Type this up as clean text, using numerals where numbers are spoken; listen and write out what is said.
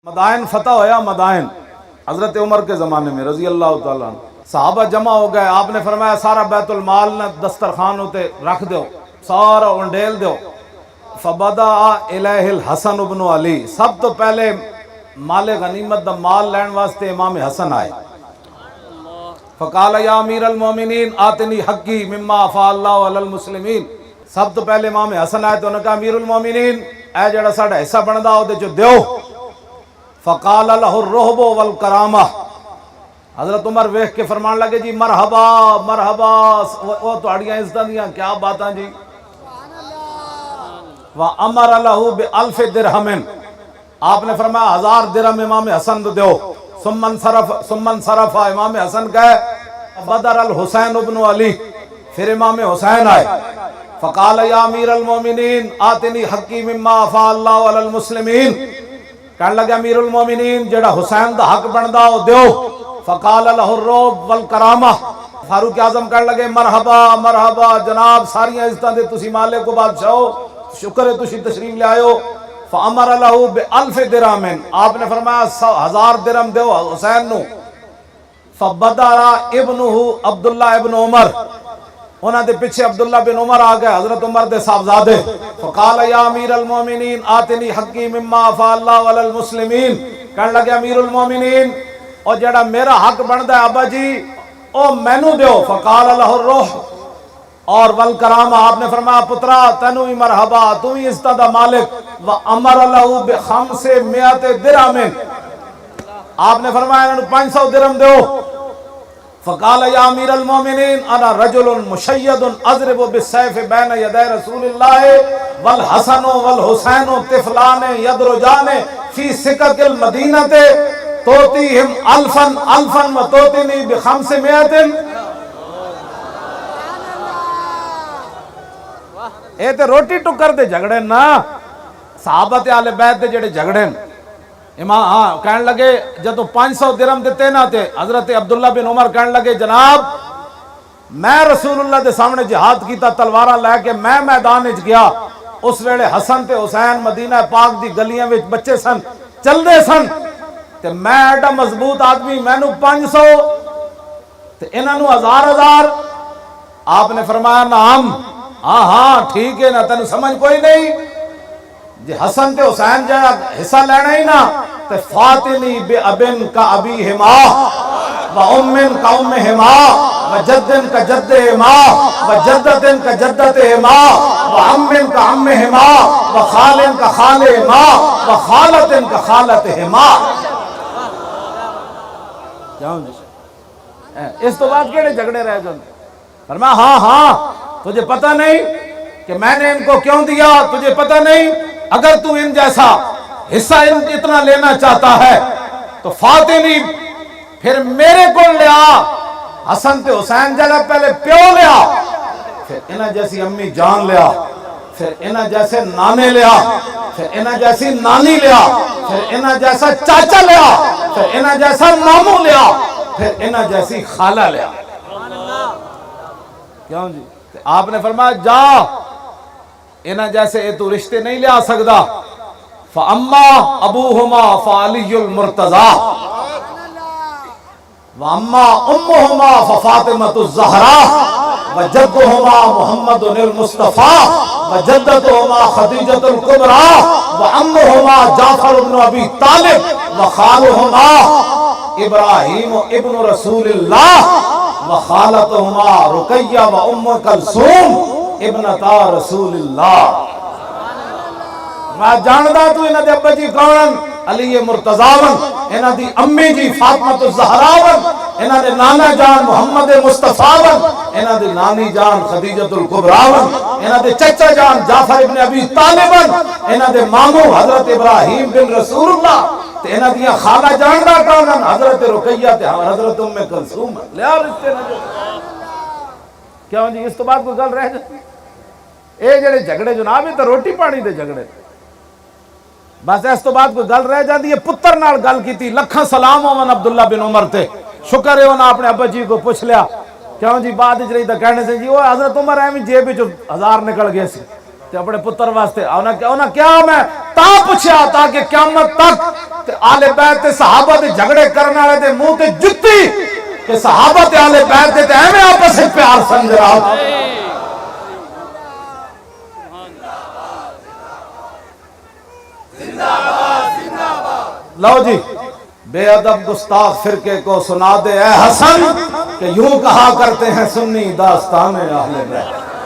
مدائن فتح ہویا، مدائن حضرت عمر کے زمانے میں رضی اللہ تعالیٰ عنہ، صحابہ جمع ہو گئے، آپ نے فرمایا سارا بیت المال نے دسترخوان ہوتے رکھ دو، سارا انڈیل دو۔ فبدا الیہ الحسن ابن علی، سب تو پہلے مال غنیمت دا مال لین واسطے امام حسن آئے۔ فقال یا امیر المومنین آتنی حقی مما افاء اللہ علی المسلمین، سب تو پہلے امام حسن آئے تو انہوں نے کہا امیر المومنین اے جڑا ساڑا حصہ بندا ہو دے جو دیو۔ فقال لہ الرہب والکرامہ، حضرت عمر ویکھ کے فرمان لگے جی مرحبا مرحبا، وہ تہاڑیاں عزتاں دیاں کیا باتاں جی۔ وَأَمَرَ لَهُ بِأَلْفِ دِرْہَمٍ، آپ نے فرمایا 1000 درہم امام حسن کو دیو۔ ثم انصرف، امام حسن کہے بدر الحسین ابن علی، پھر امام حسین آئے۔ فقال یا امیر المومنین آتنی حقی مما افاء اللہ علی المسلمین، کہنے لگے امیر المومنین جڑا حسین دا حق بندا ہو دیو۔ فقال لہ الرعب والکرامہ، فاروق اعظم کہنے لگے مرحبا مرحبا جناب، ساری عزتاں دے تسی مالک کو بادشاہو، شکر ہے تسی تشریف لے آئے ہو۔ فامر لہ بألف درہم، آپ نے فرمایا 1000 درہم دیو حسین نو۔ فبدر ابنہ عبداللہ ابن عمر، انہاں دے پیچھے عبداللہ بن عمر آ گئے، حضرت عمر دے صاحبزادے۔ فقال یا امیر المومنین آتنی حقی مما افاء اللہ علی المسلمین، کہنے لگے امیر المومنین اور جڑا میرا حق بندا ہے ابا جی او مینوں دیو۔ فقال لہ الروح اور والکرامہ، آپ نے فرمایا پترا تینوں بھی مرحبا، تو ہی عزتاں دا مالک۔ وامر لہ ب500 درہم، آپ نے فرمایا انہوں 500 درہم دیو۔ فقال یا امیر المومنین انا رجل مشید اضرب بالسیف بین یدی رسول اللہ والحسن والحسین طفلان یدرجان فی سکک المدینہ توتیہم الفا و توتینی ب500۔ اے تے روٹی ٹکر دے جھگڑے نا، صحابت اہل بیت دے جڑے جھگڑے امام کہنے لگے جدو 500 درہم دیتے نا تے حضرت عبداللہ بن عمر کہنے لگے جناب میں رسول اللہ دے سامنے جہاد کیتا تلوارہ لے کے میں میدان وچ گیا، اس ویلے حسن تے حسین مدینہ پاک دی گلیاں وچ بچے سن چل دے سن، تے میں ایڈا مضبوط آدمی مینوں 500 تے انہاں نوں 1000۔ آپ نے فرمایا نعم، ہاں ہاں ٹھیک ہے نا، تینوں سمجھ کوئی نہیں جی حسن تے حسین جا حصہ لینا ہی نا تے فاتنی بے ابن کا ابیہما و امن کا امہما و جدن کا جدہما و جدتن کا جدتہما و امن کا امہما و خالن کا خالہما و خالتن کا خالتہما۔ اس تو بعد کیڑے جھگڑے رہ جاندے؟ فرمایا ہاں ہاں تجھے پتہ نہیں کہ میں نے ان کو کیوں دیا، تجھے پتہ نہیں اگر تو ان جیسا حصہ اتنا لینا چاہتا ہے تو فاتنی پھر میرے کو لیا، حسن تے حسین جگہ پہلے پیو لیا، پھر انہ جیسی امی جان لیا، پھر انہ جیسے نانے لیا، پھر انہ جیسی نانی لیا، پھر انہ جیسا چاچا لیا، پھر انہ جیسا ماموں لیا، پھر انہ جیسی خالہ لیا۔ کیوں جی؟ آپ نے فرمایا جا انہاں جیسے اے تو رشتے نہیں لیا سکدا۔ فَأَمَّا أَبُوهُمَا فَعَلِيُّ الْمُرْتَضَى وَأَمَّا أُمُّهُمَا فَفَاطِمَةُ الزَّهْرَا وَجَدُّهُمَا مُحَمَّدٌ الْمُصْطَفَى وَجَدَّتُهُمَا خَدِیجَةُ الْکُبْریٰ وَعَمُّهُمَا جعفر بن ابی طالب وَخَالُهُمَا ابراہیم ابن رسول اللہ وخالتهما رقیہ وام کلثوم ابنتا رسول اللہ۔ میں جاندا تو انہاں دے ابا جی کون؟ علی مرتضیٰ ون، انہاں دی امی جی فاطمہ الزہرا ون، انہاں دے نانا جان محمد مصطفیٰ ون، انہاں دی نانی جان خدیجۃ الکبریٰ ون، انہاں دے چچا جان جعفر ابن ابی طالب ون، انہاں دے ماموں حضرت ابراہیم بن رسول اللہ، تے انہاں دیا خالہ جاندا کون؟ حضرت رقیہ تے حضرت ام کلثوم۔ لیا رشتے نہ کیوں جی؟ اس تو بعد کوئی گل رہ جاتی؟ اے جڑے جھگڑے جناب یہ تو روٹی پانی دے جھگڑے، بس اس تو بعد کوئی گل رہ جاتی ہے۔ پتر نال گل کیتی، لکھاں سلام ہون عبداللہ بن عمر تے، شکر ہے انہاں اپنے ابا جی کو پوچھ لیا، کیوں جی بعد اجرئی دا کہنے سے جی وہ حضرت عمر ایویں جیب وچ 1000 نکل گئے سی، تے اپنے پتر واسطے انہاں کیا میں تا پوچھیا تاکہ قیامت تک تے آل بیت تے صحابہ دے جھگڑے کرنے والے دے منہ تے جُتی کہ صحابہ تے آل بیت تے ایویں آپس وچ پیار سمجھ رہا لو جی بے ادب گستاخ فرقے کو سنا دے اے حسن کہ یوں کہا کرتے ہیں سنی داستان اہل بیت